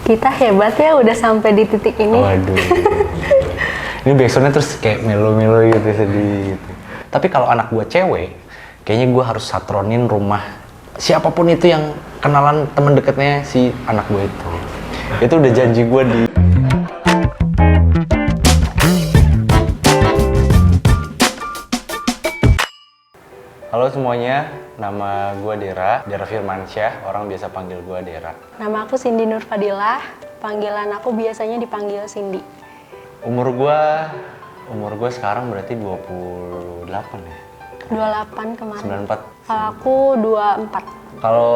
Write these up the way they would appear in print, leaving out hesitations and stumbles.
Kita hebat ya udah sampai di titik ini. Waduh. Ini backsoundnya terus kayak melo-melo gitu, sedih gitu. Tapi kalau anak gue cewek, kayaknya gue harus satronin rumah siapapun itu yang kenalan temen deketnya si anak gue itu. Itu udah janji gue di... Halo semuanya, nama gue Dera Firmansyah, orang biasa panggil gue Dera. Nama aku Cindy Nur Fadilah, panggilan aku biasanya dipanggil Cindy. Umur gue sekarang berarti 28 ya? 28 kemarin. 94? Kalau aku 24. Kalau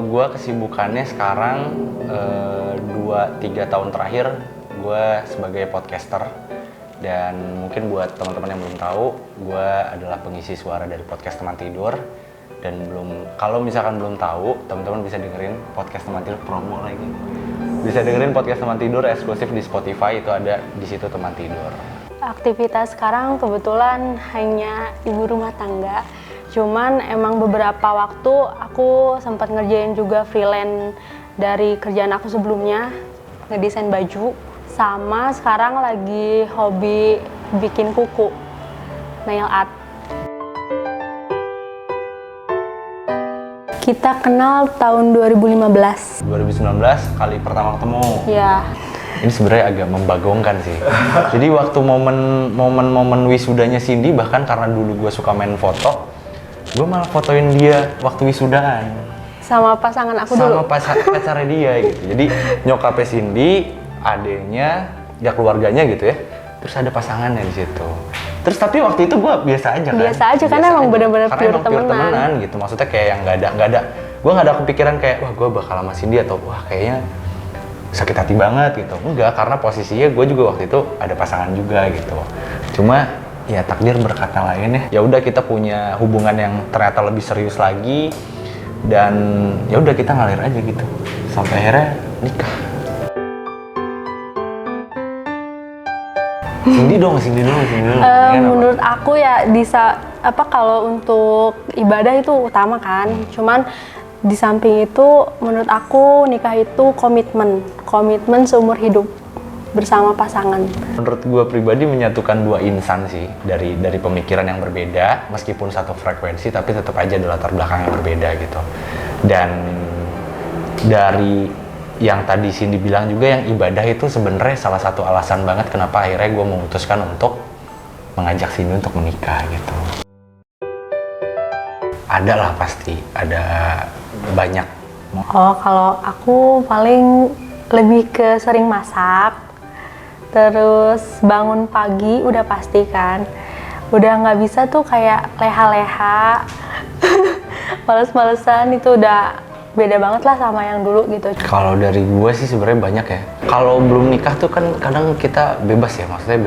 gue kesibukannya sekarang 2-3 tahun terakhir gue sebagai podcaster. Dan mungkin buat teman-teman yang belum tahu, gue adalah pengisi suara dari podcast Teman Tidur. Dan kalau misalkan belum tahu, teman-teman bisa dengerin podcast Teman Tidur, promo lagi. Bisa dengerin podcast Teman Tidur eksklusif di Spotify, itu ada di situ Teman Tidur. Aktivitas sekarang kebetulan hanya ibu rumah tangga. Cuman emang beberapa waktu aku sempat ngerjain juga freelance dari kerjaan aku sebelumnya, ngedesain baju. Sama sekarang lagi hobi bikin kuku, nail art. Kita kenal tahun 2015. 2019 kali pertama ketemu. Ya. Ini sebenarnya agak membagongkan sih. Jadi waktu momen wisudanya Cindy, bahkan karena dulu gue suka main foto, gue malah fotoin dia waktu wisudaan. Sama pasangan aku dulu. Sama pacarnya dia gitu. Jadi nyokapnya Cindy, adenya, ya keluarganya gitu ya. Terus ada pasangannya di situ. Terus tapi waktu itu gue biasa aja kan. Biasa aja karena emang benar-benar pure temenan gitu. Maksudnya kayak yang nggak ada. Gue nggak ada kepikiran kayak wah gue bakal sama Cindy atau wah kayaknya sakit hati banget gitu. Enggak, karena posisinya gue juga waktu itu ada pasangan juga gitu. Cuma ya takdir berkata lain ya. Ya udah kita punya hubungan yang ternyata lebih serius lagi dan ya udah kita ngalir aja gitu. Sampai akhirnya nikah. Cindy dong. Menurut aku ya kalau untuk ibadah itu utama kan. Cuman di samping itu menurut aku nikah itu komitmen seumur hidup bersama pasangan. Menurut gue pribadi menyatukan dua insan sih dari pemikiran yang berbeda, meskipun satu frekuensi tapi tetap aja ada latar belakang yang berbeda gitu. Dan dari yang tadi Cindy bilang juga, yang ibadah itu sebenarnya salah satu alasan banget kenapa akhirnya gue memutuskan untuk mengajak Cindy untuk menikah gitu. Ada lah pasti, ada banyak. Oh, kalau aku paling lebih ke sering masak, terus bangun pagi udah pasti kan. Udah nggak bisa tuh kayak leha-leha, males-malesan, itu udah beda banget lah sama yang dulu gitu. Kalau dari gue sih sebenarnya banyak ya. Kalau belum nikah tuh kan kadang kita bebas ya, maksudnya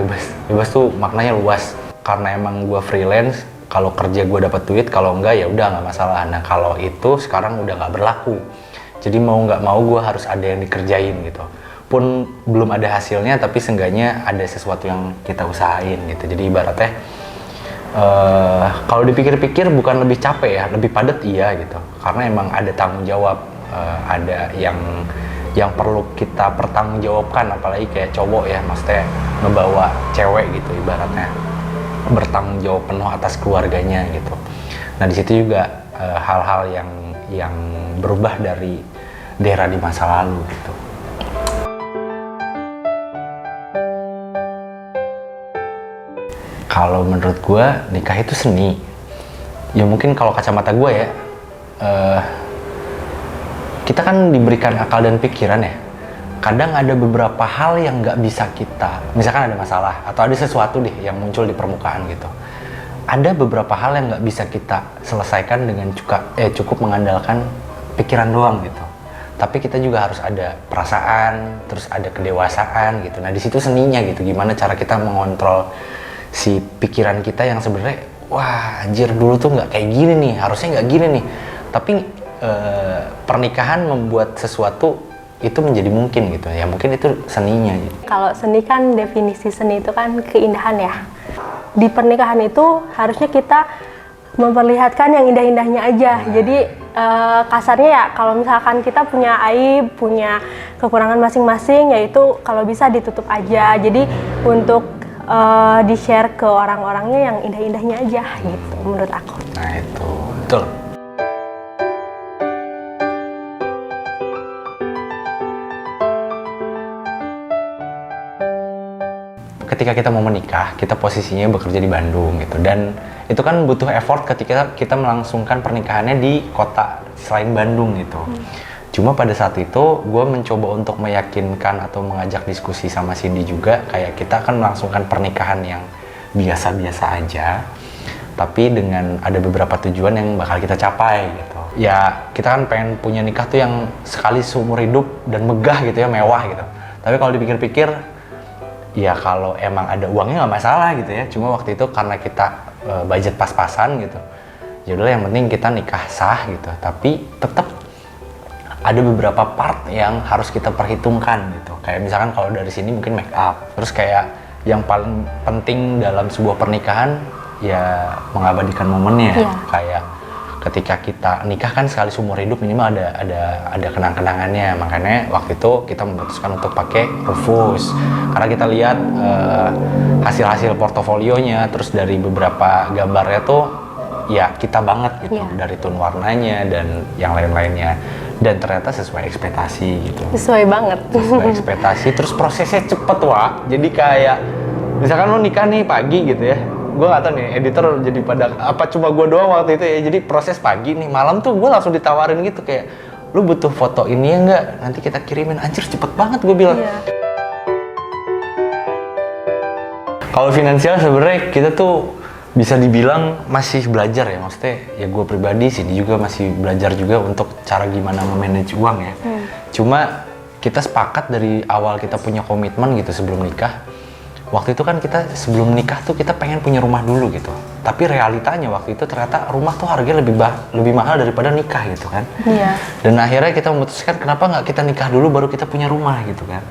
bebas tuh maknanya luas. Karena emang gue freelance, kalau kerja gue dapat duit, kalau enggak ya udah nggak masalah. Nah kalau itu sekarang udah nggak berlaku. Jadi mau nggak mau gue harus ada yang dikerjain gitu. Pun belum ada hasilnya, tapi seenggaknya ada sesuatu yang kita usahain gitu. Jadi ibaratnya kalau dipikir-pikir bukan lebih capek ya, lebih padat iya gitu. Karena emang ada tanggung jawab, ada yang perlu kita pertanggungjawabkan, apalagi kayak cowok ya, maksudnya ngebawa cewek gitu ibaratnya, bertanggung jawab penuh atas keluarganya gitu. Nah di situ juga hal-hal yang berubah dari Dera di masa lalu gitu. Kalau menurut gue nikah itu seni. Ya mungkin kalau kacamata gue ya, kita kan diberikan akal dan pikiran ya. Kadang ada beberapa hal yang nggak bisa kita, misalkan ada masalah atau ada sesuatu deh yang muncul di permukaan gitu. Ada beberapa hal yang nggak bisa kita selesaikan dengan cukup mengandalkan pikiran doang gitu. Tapi kita juga harus ada perasaan, terus ada kedewasaan gitu. Nah di situ seninya gitu, gimana cara kita mengontrol si pikiran kita yang sebenarnya wah anjir dulu tuh nggak kayak gini nih, harusnya nggak gini nih. Tapi pernikahan membuat sesuatu itu menjadi mungkin gitu ya, mungkin itu seninya gitu. Kalau seni kan definisi seni itu kan keindahan ya. Di pernikahan itu harusnya kita memperlihatkan yang indah-indahnya aja. Jadi kasarnya ya kalau misalkan kita punya aib, punya kekurangan masing-masing, yaitu kalau bisa ditutup aja. Jadi untuk di-share ke orang-orangnya yang indah-indahnya aja gitu menurut aku. Nah itu, betul. Ketika kita mau menikah, kita posisinya bekerja di Bandung gitu, dan itu kan butuh effort ketika kita melangsungkan pernikahannya di kota selain Bandung gitu. Cuma pada saat itu gue mencoba untuk meyakinkan atau mengajak diskusi sama Cindy juga, kayak kita akan melangsungkan pernikahan yang biasa-biasa aja, tapi dengan ada beberapa tujuan yang bakal kita capai gitu. Ya kita kan pengen punya nikah tuh yang sekali seumur hidup dan megah gitu ya, mewah gitu. Tapi kalau dipikir-pikir, ya kalau emang ada uangnya nggak masalah gitu ya. Cuma waktu itu karena kita budget pas-pasan gitu, ya udah yang penting kita nikah sah gitu. Tapi tetap ada beberapa part yang harus kita perhitungkan gitu. Kayak misalkan kalau dari sini mungkin make up. Terus kayak yang paling penting dalam sebuah pernikahan ya mengabadikan momennya. Kayak ketika kita nikah kan sekali seumur hidup minimal ada kenang-kenangannya. Makanya waktu itu kita memutuskan untuk pakai Rufus. Karena kita lihat hasil-hasil portofolionya, terus dari beberapa gambarnya tuh ya kita banget gitu. Dari tone warnanya dan yang lain-lainnya. Dan ternyata sesuai ekspektasi gitu. Sesuai banget. Sesuai ekspektasi, terus prosesnya cepet Wak. Jadi kayak misalkan lo nikah nih pagi gitu ya, gue gak tau nih editor jadi pada apa cuma gue doang waktu itu ya. Jadi proses pagi nih, malam tuh gue langsung ditawarin gitu kayak, lu butuh foto ini ya nggak? Nanti kita kirimin. Anjir cepet banget gue bilang. Kalau finansial sebenarnya kita tuh bisa dibilang masih belajar ya, maksudnya ya gue pribadi sih juga masih belajar juga untuk cara gimana memanage uang ya. Cuma kita sepakat dari awal kita punya komitmen gitu sebelum nikah. Waktu itu kan kita sebelum nikah tuh kita pengen punya rumah dulu gitu. Tapi realitanya waktu itu ternyata rumah tuh harganya lebih mahal daripada nikah gitu kan. Dan akhirnya kita memutuskan kenapa nggak kita nikah dulu baru kita punya rumah gitu kan.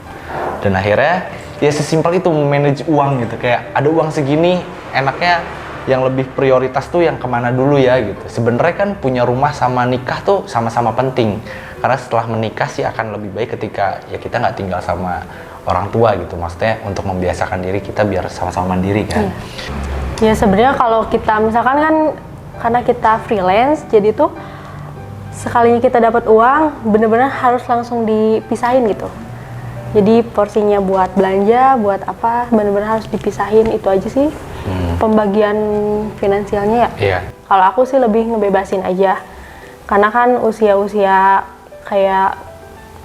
Dan akhirnya ya sesimpel itu manage uang gitu. Kayak ada uang segini, enaknya yang lebih prioritas tuh yang kemana dulu ya gitu. Sebenarnya kan punya rumah sama nikah tuh sama-sama penting. Karena setelah menikah sih akan lebih baik ketika ya kita nggak tinggal sama orang tua gitu. Maksudnya untuk membiasakan diri kita biar sama-sama mandiri kan. Ya sebenarnya kalau kita misalkan kan karena kita freelance, jadi tuh sekalinya kita dapat uang bener-bener harus langsung dipisahin gitu. Jadi porsinya buat belanja, buat apa bener-bener harus dipisahin, itu aja sih. Pembagian finansialnya ya. Kalau aku sih lebih ngebebasin aja. Karena kan usia-usia kayak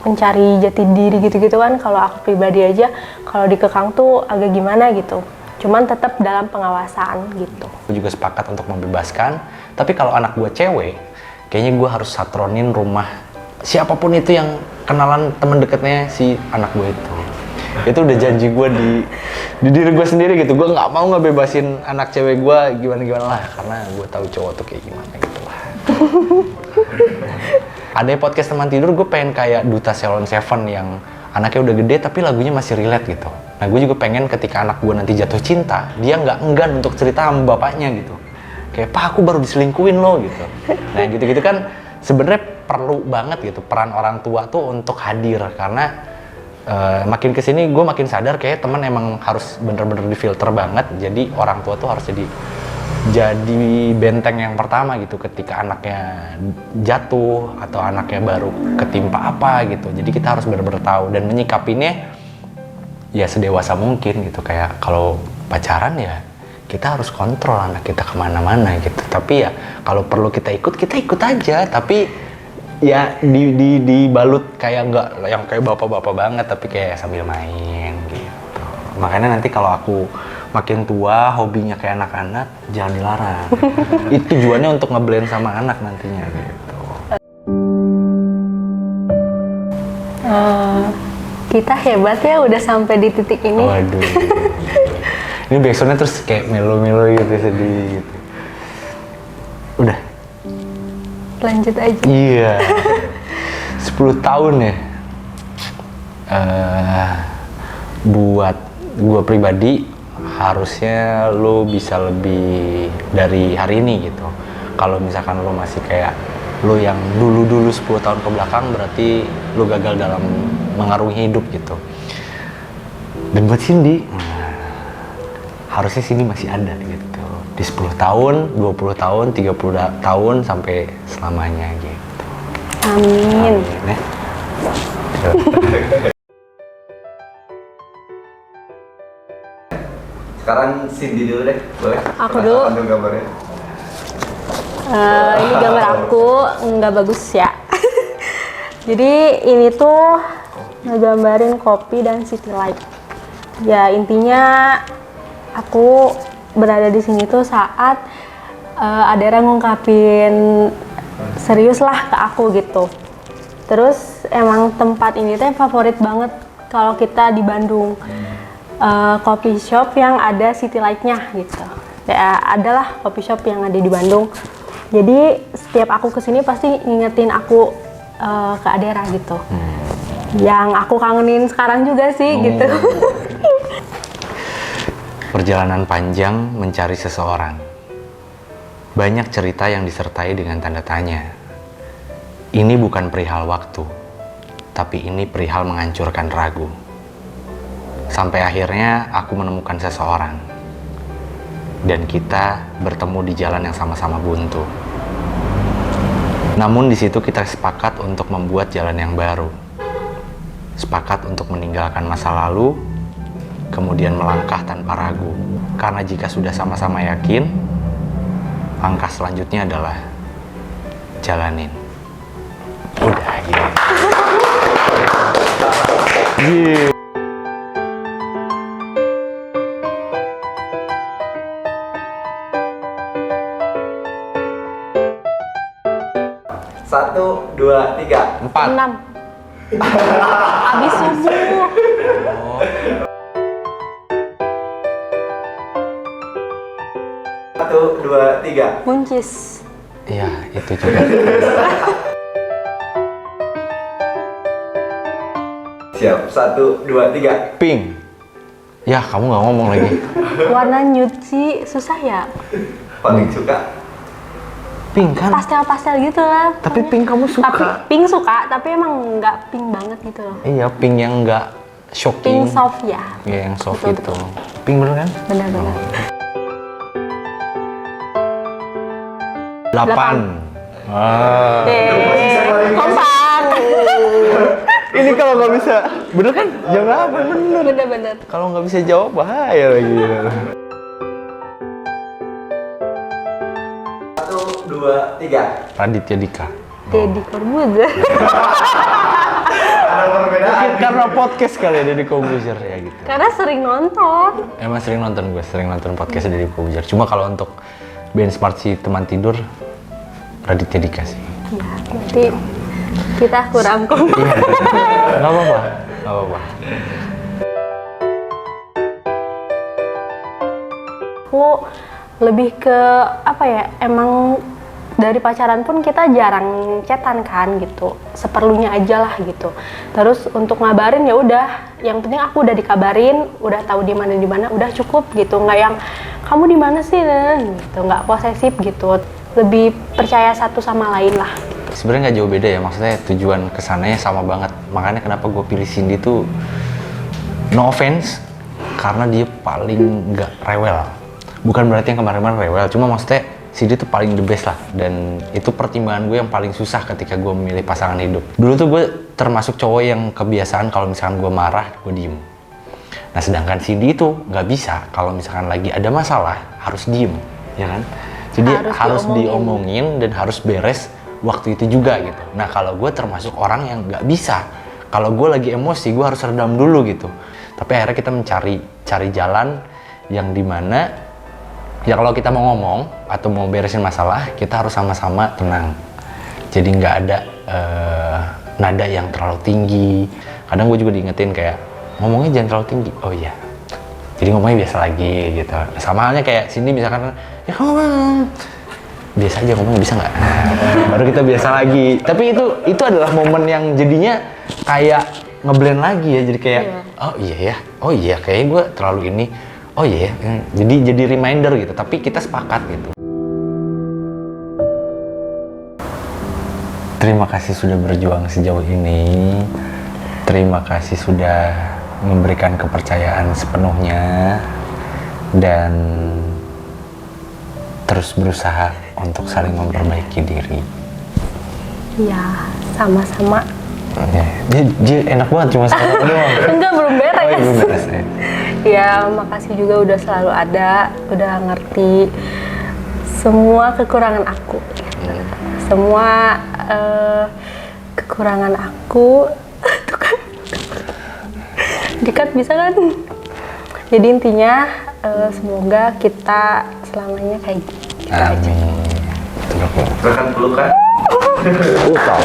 mencari jati diri gitu-gitu kan, kalau aku pribadi aja kalau dikekang tuh agak gimana gitu. Cuman tetap dalam pengawasan gitu. Gue juga sepakat untuk membebaskan, tapi kalau anak gue cewek, kayaknya gue harus satronin rumah siapapun itu yang kenalan temen deketnya si anak gue itu. Itu udah janji gue di diri gue sendiri gitu. Gue nggak mau ngebebasin anak cewek gue gimana lah, karena gue tahu cowok tuh kayak gimana gitu lah. Ada podcast teman tidur, gue pengen kayak Duta Salon Seven yang anaknya udah gede tapi lagunya masih relate gitu. Nah gue juga pengen ketika anak gue nanti jatuh cinta, dia nggak enggan untuk cerita sama bapaknya gitu. Kayak, "Pak, aku baru diselingkuhin loh," gitu. Nah gitu-gitu kan sebenarnya perlu banget gitu peran orang tua tuh untuk hadir, karena makin kesini gue makin sadar kayak teman emang harus bener-bener difilter banget. Jadi orang tua tuh harus jadi benteng yang pertama gitu ketika anaknya jatuh atau anaknya baru ketimpa apa gitu. Jadi kita harus bener-bener tahu dan menyikapinya ya sedewasa mungkin gitu. Kayak kalau pacaran ya kita harus kontrol anak kita kemana-mana gitu. Tapi ya kalau perlu kita ikut aja. Tapi ya dibalut kayak nggak yang kayak bapak-bapak banget, tapi kayak sambil main gitu. Makanya nanti kalau aku makin tua hobinya kayak anak-anak jangan dilarang. Itu tujuannya untuk ngeblend sama anak nantinya gitu. Kita hebat ya udah sampai di titik ini. Waduh. Ini backsoundnya terus kayak melo-melo gitu, sedih gitu. Udah. Lanjut aja. Iya. 10 tahun ya. Buat gue pribadi harusnya lo bisa lebih dari hari ini gitu. Kalau misalkan lo masih kayak Lu yang dulu 10 tahun ke belakang berarti lu gagal dalam mengarungi hidup gitu. Dan buat Cindy, harusnya Cindy masih ada gitu. Di 10 tahun, 20 tahun, 30 tahun sampai selamanya gitu. Amin. Amin ya. Sekarang Cindy dulu deh, boleh? Aku dulu. Ambil gambarnya. Ini gambar aku nggak bagus ya. Jadi ini tuh ngegambarin kopi dan city light. Ya intinya aku berada di sini tuh saat ada orang ngungkapin serius lah ke aku gitu. Terus emang tempat ini tuh favorit banget kalau kita di Bandung. Coffee shop yang ada city light-nya gitu. Ya adalah coffee shop yang ada di Bandung. Jadi setiap aku kesini pasti ngingetin aku ke Adera gitu. Yang aku kangenin sekarang juga sih gitu. Perjalanan panjang mencari seseorang. Banyak cerita yang disertai dengan tanda tanya. Ini bukan perihal waktu, tapi ini perihal menghancurkan ragu. Sampai akhirnya aku menemukan seseorang. Dan kita bertemu di jalan yang sama-sama buntu. Namun di situ kita sepakat untuk membuat jalan yang baru. Sepakat untuk meninggalkan masa lalu, kemudian melangkah tanpa ragu. Karena jika sudah sama-sama yakin, langkah selanjutnya adalah jalanin. Udah gitu. Yeah. Satu, dua, tiga. 4. 6. Habis subuh. Satu, dua, tiga. Buncis. Iya, itu juga. Siap. Satu, dua, tiga. Pink. Ya, kamu nggak ngomong lagi. Warna nude sih susah ya. Paling suka. Pink kan? Pastel-pastel gitu lah. Tapi pink kamu Tapi suka. pink suka, tapi emang nggak pink banget gitu loh. Iya, pink yang nggak shocking. Pink soft ya. Iya, yang soft Betul, itu. Pink bener kan? Benar-benar. 8. Ah. Kompak. Ini kalau nggak bisa, bener kan? Jangan apa, bener. Bener-bener. Kalau nggak bisa jawab bahaya lagi. Satu, dua, tiga. Raditya Dika. Deddy Corbuzier. Ada perbedaan. Mungkin karena podcast kali ya Deddy Corbuzier ya gitu. Karena sering nonton. Emang sering nonton podcast Deddy Corbuzier. Cuma kalau untuk benchmark si teman tidur, Raditya Dika sih. Ya, berarti kita kurang kompak. Iya. Nggak apa-apa. Aku lebih ke apa ya, emang dari pacaran pun kita jarang chatan kan gitu, seperlunya aja lah gitu. Terus untuk ngabarin ya udah, yang penting aku udah dikabarin, udah tahu di mana udah cukup gitu, nggak yang kamu di mana sih gitu, nggak posesif gitu, lebih percaya satu sama lain lah. Sebenarnya nggak jauh beda ya, maksudnya tujuan kesananya sama banget. Makanya kenapa gue pilih Cindy tuh, no offense, karena dia paling nggak rewel. Bukan berarti yang kemarin-kemarin rewel, cuma maksudnya Cindy tuh paling the best lah. Dan itu pertimbangan gue yang paling susah ketika gue memilih pasangan hidup. Dulu tuh gue termasuk cowok yang kebiasaan kalau misalkan gue marah, gue diem. Nah sedangkan Cindy itu nggak bisa, kalau misalkan lagi ada masalah, harus diem, ya kan? Jadi harus diomongin dan harus beres waktu itu juga gitu. Nah kalau gue termasuk orang yang nggak bisa. Kalau gue lagi emosi, gue harus redam dulu gitu. Tapi akhirnya kita cari jalan yang dimana ya kalau kita mau ngomong atau mau beresin masalah, kita harus sama-sama tenang. Jadi nggak ada nada yang terlalu tinggi. Kadang gue juga diingetin kayak, ngomongnya jangan terlalu tinggi. Oh iya. Jadi ngomongnya biasa lagi gitu. Sama halnya kayak Cindy misalkan, ya ngomong biasa aja ngomong, bisa nggak? Baru kita biasa lagi. Tapi itu adalah momen yang jadinya kayak ngeblend lagi ya. Jadi kayak, oh iya ya, oh iya kayaknya gue terlalu ini. Oh iya, jadi reminder gitu. Tapi kita sepakat gitu. Terima kasih sudah berjuang sejauh ini. Terima kasih sudah memberikan kepercayaan sepenuhnya dan terus berusaha untuk saling memperbaiki diri. Ya, sama-sama. Ya, dia enak banget cuma sama doang. Enggak, belum beres. Oh, iya, belum beres ya. Ya, makasih juga udah selalu ada, udah ngerti semua kekurangan aku. Semua kekurangan aku. Tuh kan. Dikat bisa kan? Jadi intinya semoga kita selamanya kayak gitu aja. Amin. Betul. Silahkan pelukan. Utah.